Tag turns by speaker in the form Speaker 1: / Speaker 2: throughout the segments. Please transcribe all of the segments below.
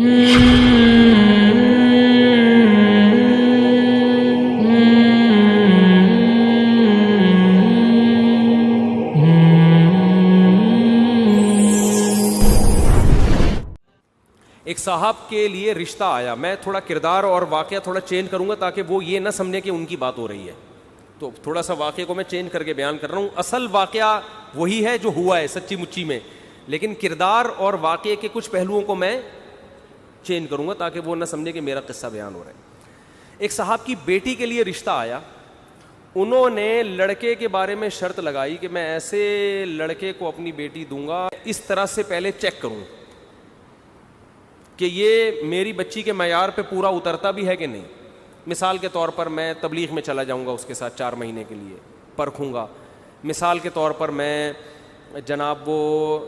Speaker 1: ایک صاحب کے لیے رشتہ آیا، میں تھوڑا کردار اور واقعہ تھوڑا چینج کروں گا تاکہ وہ یہ نہ سمجھے کہ ان کی بات ہو رہی ہے، تو تھوڑا سا واقعے کو میں چینج کر کے بیان کر رہا ہوں. اصل واقعہ وہی ہے جو ہوا ہے سچی مچی میں، لیکن کردار اور واقعے کے کچھ پہلوؤں کو میں چینج کروں گا تاکہ وہ نہ سمجھے کہ میرا قصہ بیان ہو رہا ہے. ایک صاحب کی بیٹی کے لیے رشتہ آیا، انہوں نے لڑکے کے بارے میں شرط لگائی کہ میں ایسے لڑکے کو اپنی بیٹی دوں گا، اس طرح سے پہلے چیک کروں کہ یہ میری بچی کے معیار پہ پورا اترتا بھی ہے کہ نہیں. مثال کے طور پر میں تبلیغ میں چلا جاؤں گا اس کے ساتھ 4 مہینے کے لیے، پرکھوں گا. مثال کے طور پر میں جناب وہ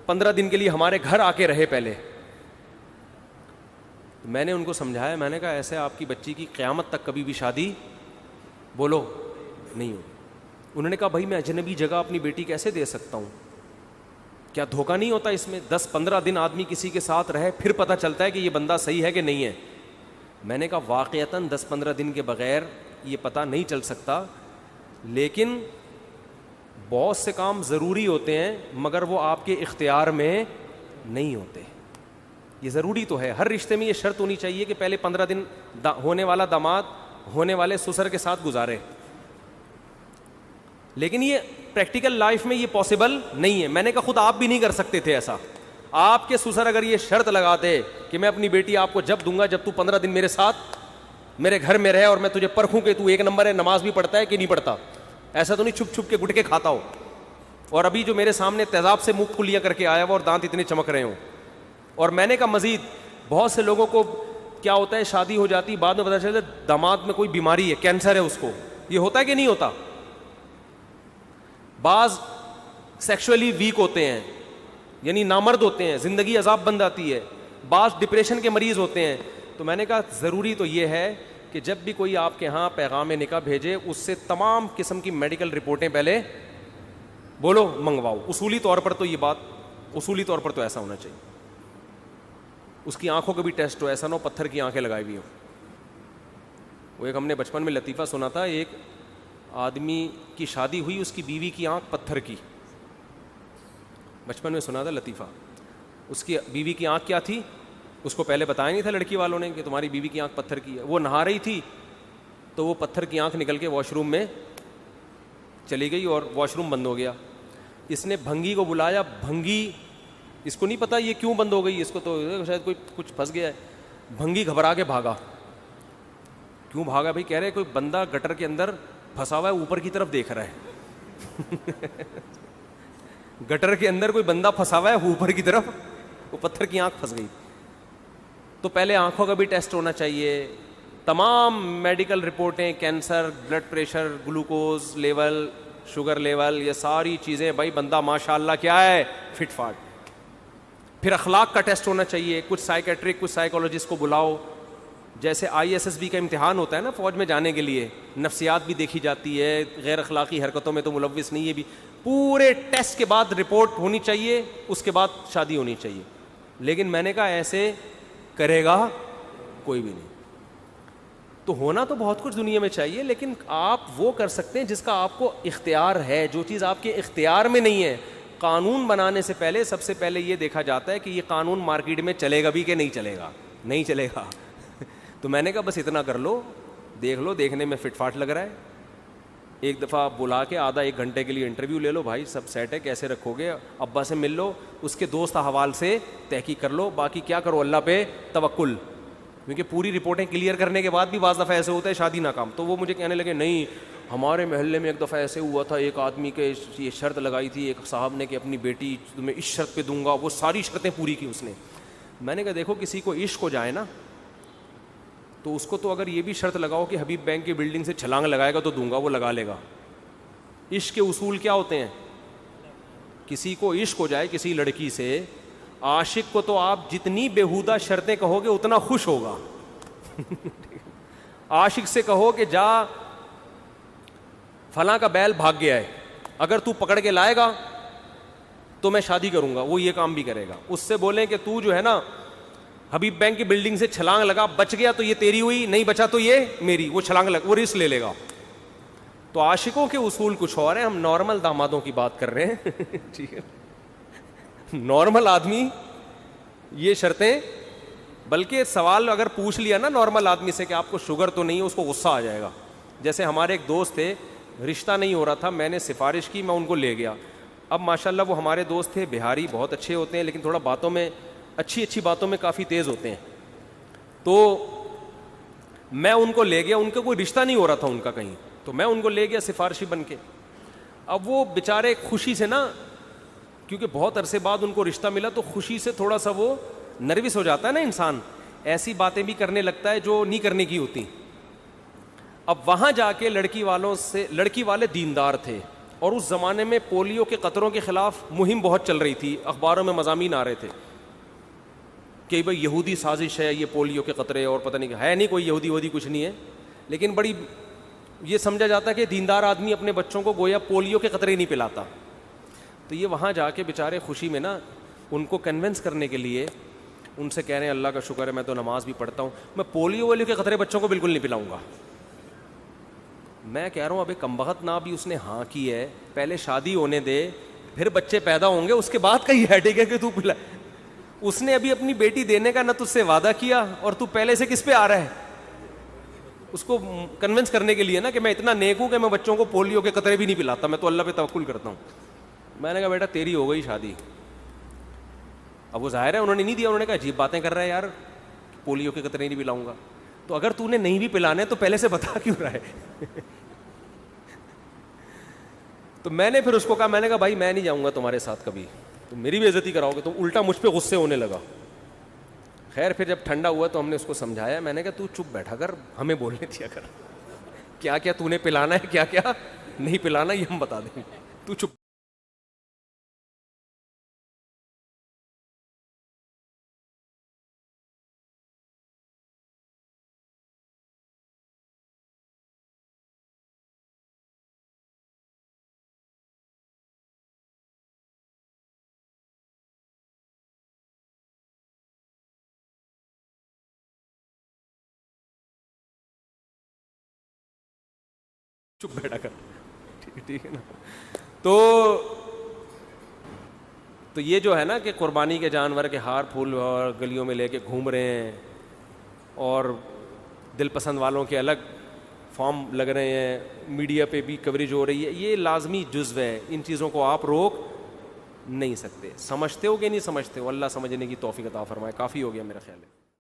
Speaker 1: 15 دن کے لیے ہمارے گھر آ کے رہے پہلے. میں نے ان کو سمجھایا، میں نے کہا ایسے آپ کی بچی کی قیامت تک کبھی بھی شادی بولو نہیں ہوگی. انہوں نے کہا بھائی میں اجنبی جگہ اپنی بیٹی کیسے دے سکتا ہوں، کیا دھوکہ نہیں ہوتا اس میں؟ 10-15 دن آدمی کسی کے ساتھ رہے پھر پتہ چلتا ہے کہ یہ بندہ صحیح ہے کہ نہیں ہے. میں نے کہا واقعتاً 10-15 دن کے بغیر یہ پتہ نہیں چل سکتا، لیکن بہت سے کام ضروری ہوتے ہیں مگر وہ آپ کے اختیار میں نہیں ہوتے. یہ ضروری تو ہے، ہر رشتے میں یہ شرط ہونی چاہیے کہ پہلے 15 دن ہونے والا داماد ہونے والے سسر کے ساتھ گزارے، لیکن یہ پریکٹیکل لائف میں یہ پاسبل نہیں ہے. میں نے کہا خود آپ بھی نہیں کر سکتے تھے ایسا. آپ کے سسر اگر یہ شرط لگاتے کہ میں اپنی بیٹی آپ کو جب دوں گا جب تو 15 دن میرے ساتھ میرے گھر میں رہے اور میں تجھے پرکھوں کہ تو 1 نمبر ہے، نماز بھی پڑھتا ہے کہ نہیں پڑھتا، ایسا تو نہیں چھپ چھپ کے گٹکے کھاتا ہو اور ابھی جو میرے سامنے تیزاب سے منہ کھلیاں کر کے آیا ہوا اور دانت اتنے چمک رہے ہوں. اور میں نے کہا مزید بہت سے لوگوں کو کیا ہوتا ہے، شادی ہو جاتی بعد میں پتہ چلتا ہے داماد میں کوئی بیماری ہے، کینسر ہے اس کو. یہ ہوتا ہے کہ نہیں ہوتا؟ بعض سیکشولی ویک ہوتے ہیں یعنی نامرد ہوتے ہیں، زندگی عذاب بن جاتی ہے. بعض ڈپریشن کے مریض ہوتے ہیں. تو میں نے کہا ضروری تو یہ ہے کہ جب بھی کوئی آپ کے ہاں پیغام نکاح بھیجے اس سے تمام قسم کی میڈیکل رپورٹیں پہلے بولو منگواؤ. اصولی طور پر تو یہ بات اصولی طور پر تو ایسا ہونا چاہیے. اس کی آنکھوں کا بھی ٹیسٹ ہو، ایسا نہ ہو پتھر کی آنکھیں لگائی ہوئی ہوں. وہ ایک ہم نے بچپن میں لطیفہ سنا تھا، ایک آدمی کی شادی ہوئی، اس کی بیوی کی آنکھ پتھر کی. بچپن میں سنا تھا لطیفہ. اس کی بیوی کی آنکھ کیا تھی، اس کو پہلے بتایا نہیں تھا لڑکی والوں نے کہ تمہاری بیوی کی آنکھ پتھر کی ہے. وہ نہا رہی تھی تو وہ پتھر کی آنکھ نکل کے واش روم میں چلی گئی اور واش روم بند ہو گیا. اس نے بھنگی کو بلایا، بھنگی اس کو نہیں پتا یہ کیوں بند ہو گئی، اس کو تو شاید کوئی کچھ پھنس گیا ہے. بھنگی گھبرا کے بھاگا. کیوں بھاگا بھائی؟ کہہ رہے کوئی بندہ گٹر کے اندر پھنسا ہوا ہے، اوپر کی طرف دیکھ رہا ہے. گٹر کے اندر کوئی بندہ پھنسا ہوا ہے اوپر کی طرف، وہ پتھر کی آنکھ پھنس گئی. تو پہلے آنکھوں کا بھی ٹیسٹ ہونا چاہیے، تمام میڈیکل رپورٹیں، cancer, blood pressure, glucose level, sugar level, یہ ساری چیزیں بھائی بندہ ماشاءاللہ کیا ہے فٹ فاٹ. پھر اخلاق کا ٹیسٹ ہونا چاہیے. کچھ سائیکیٹرک کچھ سائیکولوجسٹ کو بلاؤ. جیسے ISSB کا امتحان ہوتا ہے نا فوج میں جانے کے لیے، نفسیات بھی دیکھی جاتی ہے، غیر اخلاقی حرکتوں میں تو ملوث نہیں ہے بھی. پورے ٹیسٹ کے بعد رپورٹ ہونی چاہیے، اس کے بعد شادی ہونی چاہیے. لیکن میں نے کہا ایسے کرے گا کوئی بھی نہیں. تو ہونا تو بہت کچھ دنیا میں چاہیے، لیکن آپ وہ کر سکتے ہیں جس کا آپ کو اختیار ہے. جو چیز آپ کے اختیار میں نہیں ہے، قانون بنانے سے پہلے سب سے پہلے یہ دیکھا جاتا ہے کہ یہ قانون مارکیٹ میں چلے گا بھی کہ نہیں چلے گا. نہیں چلے گا. تو میں نے کہا بس اتنا کر لو، دیکھ لو، دیکھنے میں فٹ فاٹ لگ رہا ہے. ایک دفعہ بلا کے آدھا 1 گھنٹے کے لیے انٹرویو لے لو، بھائی سب سیٹ ہے، کیسے رکھو گے، ابا سے مل لو، اس کے دوست احوال سے تحقیق کر لو. باقی کیا کرو، اللہ پہ توکل. کیونکہ پوری رپورٹیں کلیئر کرنے کے بعد بھی بعض دفعہ ایسے ہوتا ہے شادی ناکام. تو وہ مجھے کہنے لگے نہیں ہمارے محلے میں ایک دفعہ ایسے ہوا تھا، ایک آدمی کے یہ شرط لگائی تھی ایک صاحب نے کہ اپنی بیٹی تمہیں اس شرط پہ دوں گا، وہ ساری شرطیں پوری کی اس نے. میں نے کہا دیکھو کسی کو عشق ہو جائے نا تو اس کو تو اگر یہ بھی شرط لگاؤ کہ حبیب بینک کی بلڈنگ سے چھلانگ لگائے گا تو دوں گا، وہ لگا لے گا. عشق کے اصول کیا ہوتے ہیں؟ کسی کو عشق ہو جائے کسی لڑکی سے، عاشق کو تو آپ جتنی بیہودہ شرطیں کہو گے اتنا خوش ہوگا. عاشق سے کہو کہ جا فلاں کا بیل بھاگ گیا ہے، اگر تو پکڑ کے لائے گا تو میں شادی کروں گا، وہ یہ کام بھی کرے گا. اس سے بولیں کہ تو جو ہے نا حبیب بینک کی بلڈنگ سے چھلانگ لگا, بچ گیا تو یہ تیری ہوئی, نہیں بچا تو یہ میری. وہ چھلانگ لگ, وہ رسک لے لے گا. تو عاشقوں کے اصول کچھ اور ہیں, ہم نارمل دامادوں کی بات کر رہے ہیں. ٹھیک ہے, نارمل آدمی یہ شرطیں, بلکہ سوال اگر پوچھ لیا نا نارمل آدمی سے کہ آپ کو شوگر تو نہیں ہے, اس کو غصہ آ جائے گا. جیسے ہمارے ایک دوست تھے, رشتہ نہیں ہو رہا تھا, میں نے سفارش کی, میں ان کو لے گیا. اب ماشاءاللہ وہ ہمارے دوست تھے, بہاری, بہت اچھے ہوتے ہیں, لیکن تھوڑا باتوں میں اچھی باتوں میں کافی تیز ہوتے ہیں. تو میں ان کو لے گیا, ان کا کوئی رشتہ نہیں ہو رہا تھا ان کا کہیں, تو میں ان کو لے گیا سفارشی بن کے. اب وہ بیچارے خوشی سے نا, کیونکہ بہت عرصے بعد ان کو رشتہ ملا, تو خوشی سے تھوڑا سا وہ نروس ہو جاتا ہے نا انسان, ایسی باتیں بھی کرنے لگتا ہے جو نہیں کرنے کی ہوتی. اب وہاں جا کے لڑکی والے دیندار تھے, اور اس زمانے میں پولیو کے قطروں کے خلاف مہم بہت چل رہی تھی, اخباروں میں مضامین آ رہے تھے کہ بھائی یہودی سازش ہے یہ پولیو کے قطرے, اور پتہ نہیں ہے نہیں کوئی یہودی کچھ نہیں ہے, لیکن بڑی یہ سمجھا جاتا ہے کہ دیندار آدمی اپنے بچوں کو گویا پولیو کے قطرے نہیں پلاتا. تو یہ وہاں جا کے بیچارے خوشی میں نا ان کو کنونس کرنے کے لیے ان سے کہہ رہے ہیں اللہ کا شکر ہے میں تو نماز بھی پڑھتا ہوں, میں پولیو کے قطرے بچوں کو بالکل نہیں پلاؤں گا. میں کہہ رہا ہوں ابھی کمبخت نہ بھی اس نے ہاں کی ہے, پہلے شادی ہونے دے, پھر بچے پیدا ہوں گے, اس کے بعد کہیں ہیڈک ہے کہ تو پلا. اس نے ابھی اپنی بیٹی دینے کا نہ تجھ سے وعدہ کیا, اور تو پہلے سے کس پہ آ رہا ہے, اس کو کنونس کرنے کے لیے نا کہ میں اتنا نیک ہوں کہ میں بچوں کو پولیو کے قطرے بھی نہیں پلاتا, میں تو اللہ پہ توکل کرتا ہوں. میں نے کہا بیٹا تیری ہو گئی شادی. اب وہ ظاہر ہے انہوں نے نہیں دیا, انہوں نے کہا عجیب باتیں کر رہا ہے یار, پولیو کے قطرے نہیں پلاؤں گا. تو اگر تو نے نہیں بھی پلانے تو پہلے سے بتا کیوں رہا ہے. تو میں نے پھر اس کو کہا, میں نے کہا بھائی میں نہیں جاؤں گا تمہارے ساتھ کبھی, تم میری بھی عزتی کراؤ گے. تو الٹا مجھ پہ غصے ہونے لگا. خیر پھر جب ٹھنڈا ہوا تو ہم نے اس کو سمجھایا, میں نے کہا تو چپ بیٹھا کر, ہمیں بولنے دیا کر, کیا کیا تو نے پلانا ہے کیا کیا نہیں پلانا یہ ہم بتا دیں, تو چپ. چپ بیٹھا کر, ٹھیک ہے نا. تو یہ جو ہے نا کہ قربانی کے جانور کے ہار پھول اور گلیوں میں لے کے گھوم رہے ہیں, اور دل پسند والوں کے الگ فارم لگ رہے ہیں, میڈیا پہ بھی کوریج ہو رہی ہے, یہ لازمی جزو ہے, ان چیزوں کو آپ روک نہیں سکتے. سمجھتے ہو کہ نہیں سمجھتے ہو, اللہ سمجھنے کی توفیق عطا فرمائے. کافی ہو گیا میرا خیال ہے.